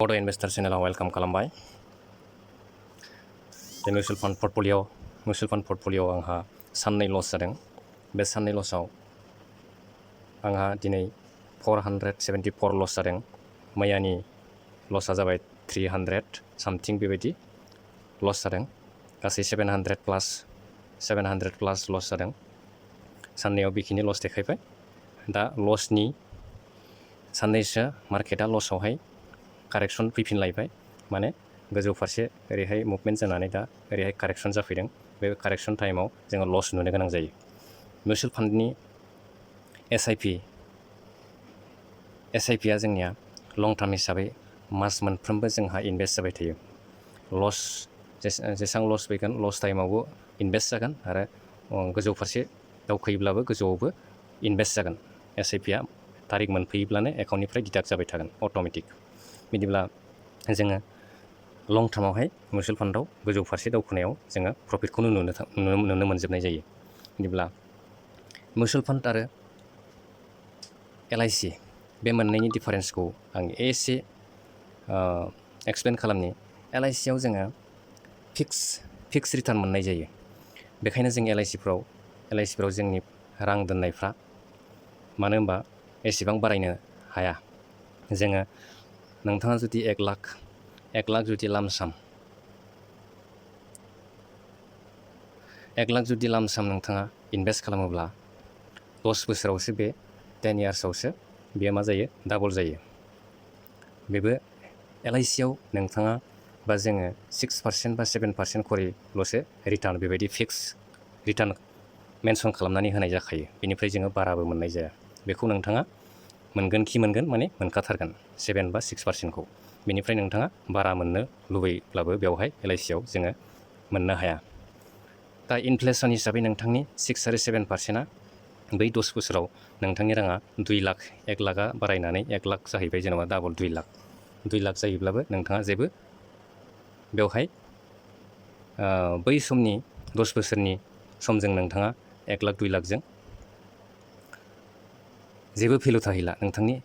Bodo Investor channel welcome खालामबाय बे मिउचुअल fund पर्टफलिय'आव आंहा साननै लस जादों बे साननै लसआव आंहा दिनै 474 लस जादों मैयानि लसआ जाबाय 300 सामथिं बेबायदि लस जादों गासै 700 प्लास लस जादों साननैयाव बेखिनि लस देखायबाय दा लसनि साननैसो मार्केटआ लसआवहाय कारेक्सन फैफिनलायबाय माने गोजौ फारसे ओरैहाय मुभमेन्ट जानानै दा ओरैहाय कारेक्सन जाफैदों बे कारेक्सन टाइमाव जोङो लस नुनो गोनां जायो मिउचुअल फान्डनि एसआइपिआ जोंनिया लं टार्म हिसाबै मास मोनफ्रोमबो जोंहा इनभेस्ट जाबाय थायो लस जेसेबां लस फैगोन लस टाइमावबो इनभेस्ट जागोन आरो गोजौ फारसे दावखोयोब्लाबो गोजौआवबो इनभेस्ट जागोन एसआइपिआ तारिख मोनफैयोब्लानो एकाउन्टनिफ्राय डिडाक्ट जाबाय थागोन अट'मेटिक बिदिब्ला जोङो लं टार्मावहाय मिउचुअल फान्डआव गोजौ फारसे दावखोनायाव जोङो प्रफिटखौनो नुनो मोनजोबनाय जायो बिदिब्ला मिउचुअल फान्ड आरो एलआइसि बे मोननैनि डिफारेन्सखौ आं एसे एक्सप्लेन खालामनि एलआइसिआव जोङो फिक्स रिटार्न मोननाय जायो बेखायनो जों एलआइसिफ्राव जोंनि रां दोननायफ्रा मानो होनबा एसेबां बारायनो हाया जोङो नोंथाङा जुदि 1 लाख जुदि लामसाम 1 लाख जुदि लामसाम नोंथाङा इनभेस्ट खालामोब्ला 10 बोसोरावसो बे 10 इयार्सआवसो बेयो मा जायो डाबल जायो बेबो एलआइसिआव नोंथाङा बा जोङो 6% बा 7% खरिल'सो रिटार्न बेबायदि फिक्स रिटार्न मेनसन खालामनानै होनाय जाखायो बेनिफ्राय जोङो बाराबो मोननाय जाया बेखौ नोंथाङा मोनगोन माने मोनखाथारगोन 7 बा 6%खौ बेनिफ्राय नोंथाङा बारा मोननो लुबैब्लाबो बेवहाय एलआइसिआव जोङो मोननो हाया दा इनफ्लेसन हिसाबै नोंथांनि 6 आरो 7%आ बै 10 बोसोराव नोंथांनि राङा 2 लाख 1 लाखआ बारायनानै 1 लाख जाहैबाय जेनेबा डाबल 2 लाख जायोब्लाबो नोंथाङा जेबो बेवहाय बै समनि 10 बोसोरनि समजों नोंथाङा 1 लाख 2 लाखजों जेबो भेलु थाहैला नोंथांनि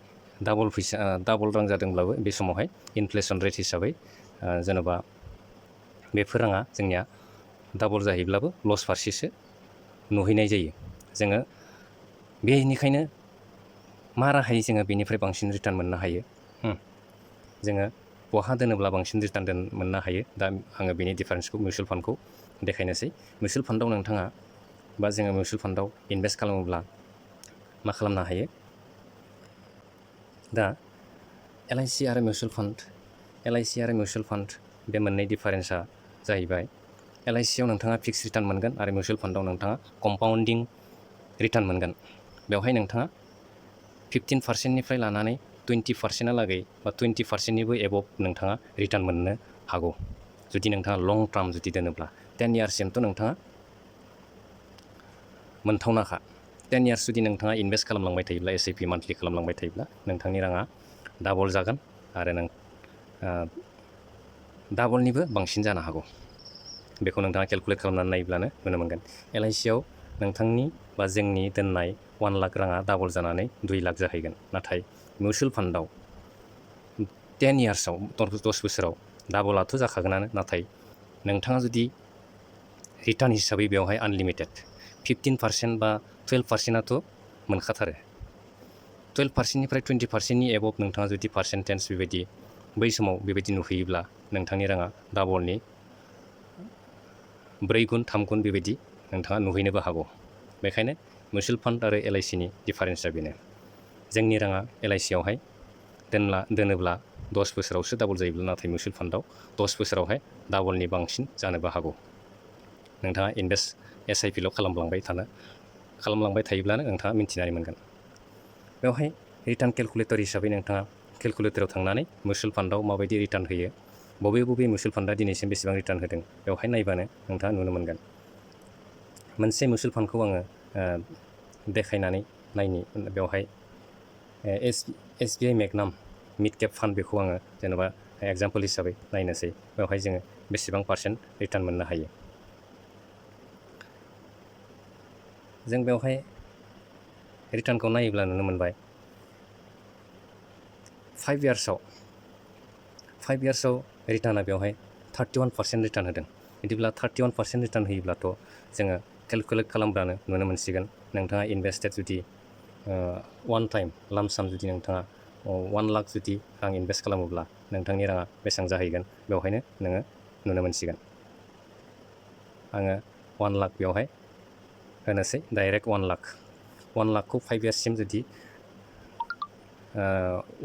डाबल रां जादोंब्लाबो बे समावहाय इनफ्लेसन रेट हिसाबै जेनेबा बेफोर राङा जोंनिया डाबल जाहैब्लाबो लस फारसेसो नुहैनाय जायो जोङो बेनिखायनो मा राहायै जोङो बेनिफ्राय बांसिन रिटार्न मोननो हायो जोङो बहा दोनोब्ला बांसिन रिटार्न मोननो हायो दा आङो बेनि डिफारेन्सखौ मिउचुअल फान्डखौ देखायनोसै मिउचुअल फान्डआव नोंथाङा बा जोङो मिउचुअल फान्डआव इनभेस्ट खालामोब्ला मा खालामनो हायो दा एलआइसि आरो मिउचुअल फान्ड बे मोननै डिफारेन्सा जाहैबाय एलआइसिआव नोंथाङा फिक्स रिटार्न मोनगोन आरो मिउचुअल फान्डआव नोंथाङा कम्पाउन्डिं रिटार्न मोनगोन बेवहाय नोंथाङा 15%निफ्राय लानानै 20%लागै बा 20%निबो एबभ नोंथाङा रिटार्न मोननो हागौ जुदि नोंथाङा लं टार्म जुदि दोनोब्ला 10 इयार्ससिमथ' नोंथाङा मोनथावनाखा 10 इयार्स जुदि नोंथाङा इनभेस्ट खालामलांबाय थायोब्ला एसआइपि मान्थलि खालामलांबाय थायोब्ला नोंथांनि राङा डाबल जागोन आरो नों डाबलनिबो बांसिन जानो हागौ बेखौ नोंथाङा केलकुलेट खालामनानै नायोब्लानो नुनो मोनगोन एलआइसिआव नोंथांनि बा जोंनि दोननाय 1 लाख राङा डाबल जानानै 2 लाख जाहैगोन नाथाय मिउचुअल फान्डआव 10 इयार्सआव 10 बोसोराव डाबलाथ' जाखागोनानो नाथाय नोंथाङा जुदि रिटार्न हिसाबै बेवहाय आनलिमिटेड 15% बा 12%आथ' मोनखाथारो 12%निफ्राय 20%नि एबभ नोंथाङा जुदि पार्सेन्टेज बेबायदि बै समाव बेबायदि नुहैयोब्ला नोंथांनि राङा डाबलनि 4 गुन 3 गुन बेबायदि नोंथाङा नुहैनोबो हागौ बेखायनो मिउचुअल फान्ड आरो एलआइसिनि डिफारेन्सा बेनो जोंनि राङा एलआइसिआवहाय दोनोब्ला 10 बोसोरावसो डाबल जायोब्ला नाथाय मिउचुअल फान्डआव 10 बोसोरावहाय डाबलनि बांसिन जानोबो हागौ नोंथाङा इनभेस्ट एसआइपिल' खालामलांबाय थायोब्लानो नोंथाङा मिन्थिनानै मोनगोन बेवहाय रिटार्न केलकुलेटर हिसाबै नोंथाङा केलकुलेटराव थांनानै मिउचुअल फान्डआव माबायदि रिटार्न होयो बबे मिउचुअल फान्डा दिनैसिम बेसेबां रिटार्न होदों बेवहाय नायबानो नोंथाङा नुनो मोनगोन मोनसे मिउचुअल फान्डखौ आङो देखायनानै नायनि बेवहाय एसबिआइ मेगनाम मिड केप फान्ड बेखौ आङो जेनेबा एग्जाम्पल हिसाबै नायनोसै बेवहाय जोङो बेसेबां पार्सेन्ट रिटार्न मोननो हायो जों बेवहाय रिटार्नखौ नायोब्ला नुनो मोनबाय 5 इयार्सआव 5 इयार्सआव रिटार्नआ बेवहाय 31% रिटार्न होदों। बिदिब्ला 31% रिटार्न होयोब्लाथ' जोङो केलकुलेट खालामब्लानो नुनो मोनसिगोन नोंथाङा इनभेस्टेड जुदि वान टाइम लामसाम जुदि नोंथाङा 1 लाख जुदि रां इनभेस्ट खालामोब्ला नोंथांनि राङा बेसेबां जाहैगोन बेवहायनो नोङो नुनो मोनसिगोन। आङो 1 लाख बेवहाय होनोसै डाइरेक्ट 1 लाखखौ 5 इयार्ससिम जुदि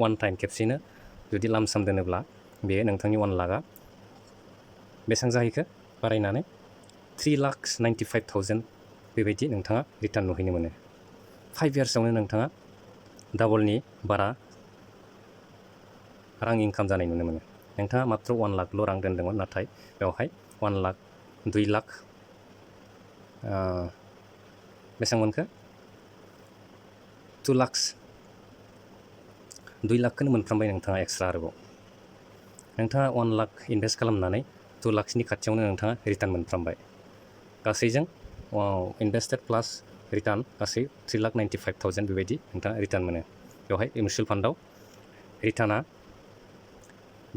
वान टाइम खेबसेनो जुदि लामसाम दोनोब्ला बेयो नोंथांनि 1 लाखआ बेसेबां जाहैखो बारायनानै 3,95,000 बेबायदि नोंथाङा रिटार्न नुहैनो मोनो। 5 इयार्सआवनो नोंथाङा डाबलनि बारा रां इनकाम जानाय नुनो मोनो। नोंथाङा मात्र 1 लाखल' रां दोनदोंमोन, नाथाय बेवहाय 1 लाख 2 लाख बेसेबां मोनखो 2 लाखखौनो मोनफ्रामबाय नोंथाङा एक्सट्रा आरोबाव। नोंथाङा 1 लाख इनभेस्ट खालामनानै 2 लाखनि खाथियावनो नोंथाङा रिटार्न मोनफ्रामबाय। गासैजों इनभेस्टेड प्लास रिटार्न गासै 3,95,000 बेबायदि नोंथाङा रिटार्न मोनो। बेवहाय मिउचुवेल फान्डआव रिटार्नआ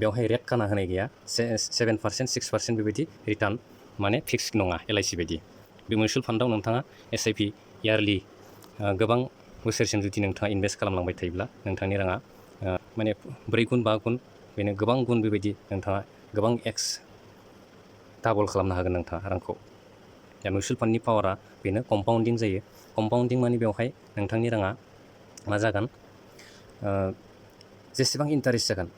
बेवहाय रेट खाना होनाय गैया। 7% 6% बेबायदि रिटार्न माने फिक्स नङा LIC बायदि। बे मिउचुवेल फान्डआव नोंथाङा SIP इयारलि गोबां बोसोरसिम जुदि नोंथाङा इनभेस्ट खालामलांबाय थायोब्ला नोंथांनि राङा माने 4 गुन 5 गुन बेनो गोबां गुन बेबायदि नोंथाङा गोबां एक्स डाबल खालामनो हागोन नोंथाङा रांखौ। दा मिउचुवेल फान्डनि पावारा बेनो कम्पाउन्डिं जायो। कम्पाउन्डिं माने बेवहाय नोंथांनि राङा मा जागोन, जेसेबां इन्टारेस्ट जागोन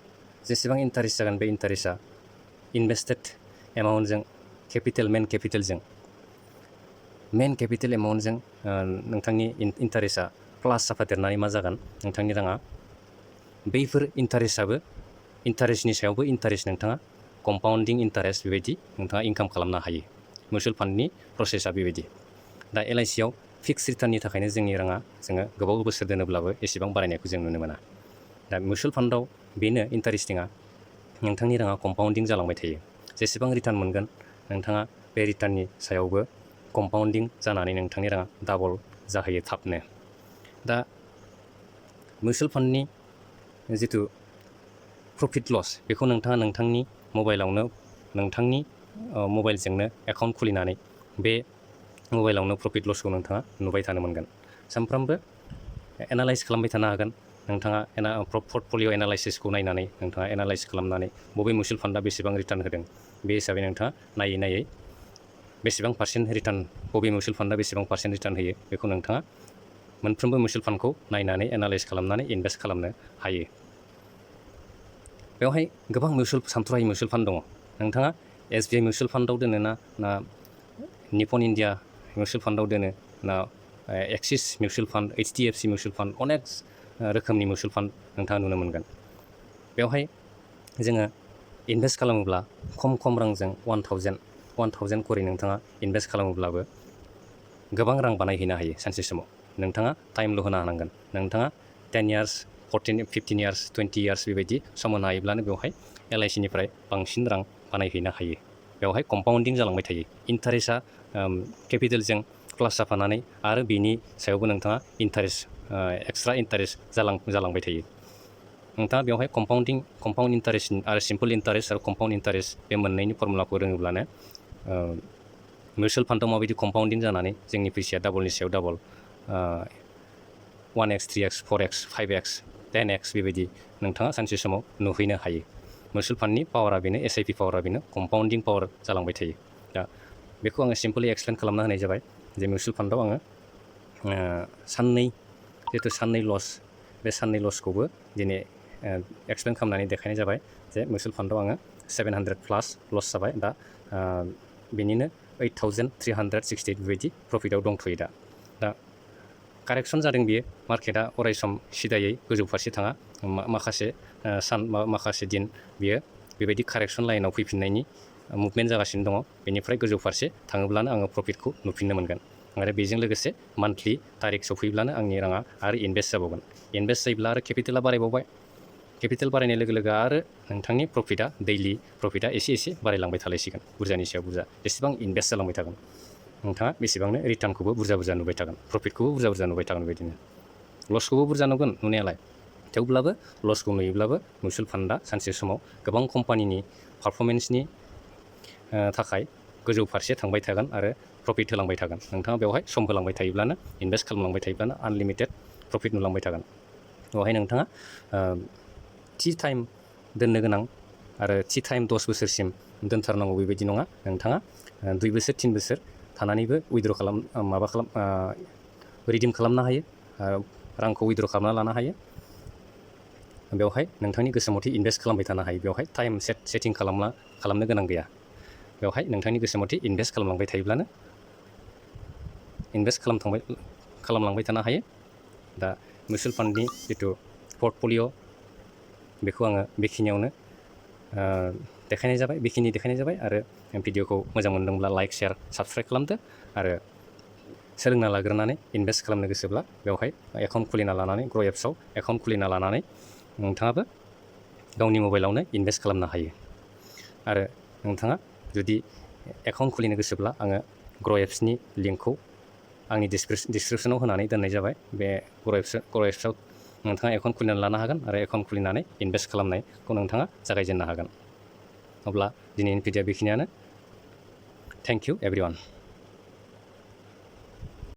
बे इन्टारेस्टआ इनभेस्टेड एमाउन्टजों मेन केपिटेल एमाउन्टजों नोंथांनि इन्टारेस्टआ प्लास जाफादेरनानै मा जागोन, नोंथांनि राङा बैफोर इन्टारेस्टनि सायावबो इन्टारेस्ट नोंथाङा कम्पाउन्डिं इन्टारेस्ट बेबायदि नोंथाङा इनकाम खालामनो हायो। मिउचुवेल फान्डनि प्रसेसा बेबायदि। दा LICआव फिक्स रिटार्ननि थाखायनो जोंनि राङा जोङो गोबाव बोसोर दोनोब्लाबो एसेबां बारायनायखौ जों नुनो मोना। दा मिउचुवेल फान्डआव बेनो इन्टारेस्टिंआ, नोंथांनि राङा कम्पाउन्डिं जालांबाय थायो। जेसेबां रिटार्न मोनगोन नोंथाङा बे रिटार्ननि सायावबो कम्पाउन्डिं जानानै नोंथांनि राङा डाबल जाहैयो थाबनो। दा मिउचुवेल फान्डनि जिथु प्रफिट लस बेखौ नोंथाङा नोंथांनि मबाइलजोंनो एकाउन्ट खुलिनानै बे मबाइलावनो प्रफिट लसखौ नोंथाङा नुबाय थानो मोनगोन। सानफ्रामबो एनालाइज खालामबाय थानो हागोन नोंथाङा। पर्टफलिअ एनालाइसिसखौ नायनानै नोंथाङा एनालाइज खालामनानै बबे मिउचुवेल फान्डआ बेसेबां रिटार्न होदों बे हिसाबै नोंथाङा नायै बेसेबां पार्सेन्ट रिटार्न, बबे मिउचुवेल फान्डआ बेसेबां पार्सेन्ट रिटार्न होयो बेखौ नोंथाङा मोनफ्रोमबो मिउचुवेल फान्डखौ नायनानै एनालाइज खालामनानै इनभेस्ट खालामनो हायो। बेवहाय गोबां सानथ्र'हायि मिउचुवेल फान्ड दङ। नोंथाङा SBI मिउचुवेल फान्डआव दोनो ना निपन इन्डिया मिउचुवेल फान्डआव दोनो ना axis mutual fund, HDFC mutual fund, अनेक रोखोमनि मिउचुवेल फान्ड नोंथाङा नुनो मोनगोन। बेवहाय जोङो इनभेस्ट खालामोब्ला खम रांजों 1,000 करि नोंथाङा इनभेस्ट खालामोब्लाबो गोबां रां बानायहैनो हायो सानसे समाव। नोंथाङा टाइमल' होनो हानांगोन। नोंथाङा 10 इयार्स 14 15 इयार्स 20 इयार्स बेबायदि सम होनो हायोब्लानो बेवहाय LICनिफ्राय बांसिन रां बानायहैनो हायो। बेवहाय कम्पाउन्डिं जालांबाय थायो। इन्टारेस्टआ केपिटेलजों प्लास जाफानानै आरो बेनि सायावबो नोंथाङा एक्सट्रा इन्टारेस्ट जालांबाय थायो। नोंथाङा बेवहाय कम्पाउन्ड इन्टारेस्ट आरो सिम्पल इन्टारेस्ट आरो कम्पाउन्ड इन्टारेस्ट बे मोननैनि फर्मुलाखौ रोङोब्लानो मिउचुवेल फान्डआव माबायदि कम्पाउन्डिं जानानै जोंनि फैसाया डाबलनि सायाव double 1x 3x 4x 5x 10x बेबायदि नोंथाङा सानसे समाव नुहैनो हायो। मिउचुवेल फान्डनि पावारा बेनो, SIP पावारा बेनो, कम्पाउन्डिं पावार जालांबाय थायो। दा बेखौ आङो सिम्पलि एक्सप्लेन खालामना होनाय जाबाय जे मिउचुवेल फान्डआव आङो साननै लस, बे साननै लसखौबो दिनै एक्सप्लेन खालामनानै देखायनाय जाबाय जे मिउचुवेल फान्डआव आङो 700+ लस जाबाय। दा बेनिनो 8,368 बेबायदि प्रफिटआव दंथ'यो। दा कारेक्सन जादों बियो। मार्केटआ अरायसम सिदायै गोजौ फारसे थाङा। माखासे दिन बियो बेबायदि कारेक्सन लाइनाव फैफिननायनि मुभमेन्ट जागासिनो दङ। बेनिफ्राय गोजौ फारसे थाङोब्लानो आङो प्रफिटखौ नुफिननो मोनगोन आरो बेजों लोगोसे मान्थलि तारिख सफैब्लानो आंनि राङा आरो इनभेस्ट जाबावगोन। इनभेस्ट जायोब्ला आरो केपिटेला बारायबावबाय। केपिटेल बारायनाय लोगो लोगो आरो नोंथांनि प्रफिटआ दैलि प्रफिटआ एसे बारायलांबाय थालायसिगोन। बुरजानि सायाव बुरजा जेसेबां इनभेस्ट जालांबाय थागोन नोंथाङा बेसेबांनो रिटार्नखौबो बुरजा नुबाय थागोन, प्रफिटखौबो बुरजा नुबाय थागोन। बेबायदिनो लसखौबो बुरजा नुगोन नुनायालाय, थेवब्लाबो लसखौ नुयोब्लाबो मिउचुवेल फान्डआ सानसे समाव गोबां कम्पानिनि पारफरमेन्सनि थाखाय गोजौ फारसे थांबाय थागोन आरो प्रफिट होलांबाय थागोन। नोंथाङा बेवहाय सम होलांबाय थायोब्लानो, इनभेस्ट खालामलांबाय थायोब्लानो आनलिमिटेड प्रफिट नुलांबाय थागोन। बेवहाय नोंथाङा थि टाइम दोननो गोनां आरो थि टाइम 10 बोसोरसिम दोनथारनांगौ बेबायदि नङा। नोंथाङा 2 बोसोर 3 बोसोर थानानैबो उइद्र' रिडिम खालामनो हायो, रांखौ उइद्र' खालामना लानो हायो। बेवहाय नोंथांनि गोसो मथे इनभेस्ट खालामबाय थानो हायो। बेवहाय टाइम सेटिं खालामनो गोनां गैया। बेवहाय नोंथांनि गोसो मथे इनभेस्ट खालामलांबाय थायोब्लानो इनभेस्ट खालामलांबाय थानो हायो। दा मिउचुवेल फान्डनि जिथु पर्टफलिय' बेखौ आङो बेखिनियावनो देखायनाय जाबाय आरो भिडिअखौ मोजां मोनदोंब्ला लाइक, शेयार, साबस्क्राइब खालामदो आरो सोलोंना लाग्रोनानै इनभेस्ट खालामनो गोसोब्ला बेवहाय एकाउन्ट खुलिना लानानै ग्र' एप्सआव एकाउन्ट खुलिना लानानै नोंथाङाबो गावनि मबाइलावनो इनभेस्ट खालामनो हायो। आरो नोंथाङा जुदि एकाउन्ट खुलिनो गोसोब्ला आङो ग्र' एप्सनि लिंकखौ आंनि डिसक्रिपसनाव होनानै दोननाय जाबाय। बे ग्र' एप्सआव नोंथाङा एकाउन्ट खुलिनानै लानो हागोन आरो एकाउन्ट खुलिनानै इनभेस्ट खालामनायखौ नोंथाङा जागायजेननो हागोन। अब्ला दिनैनि भिडिअ'आ बेखिनियानो। Thank you everyone.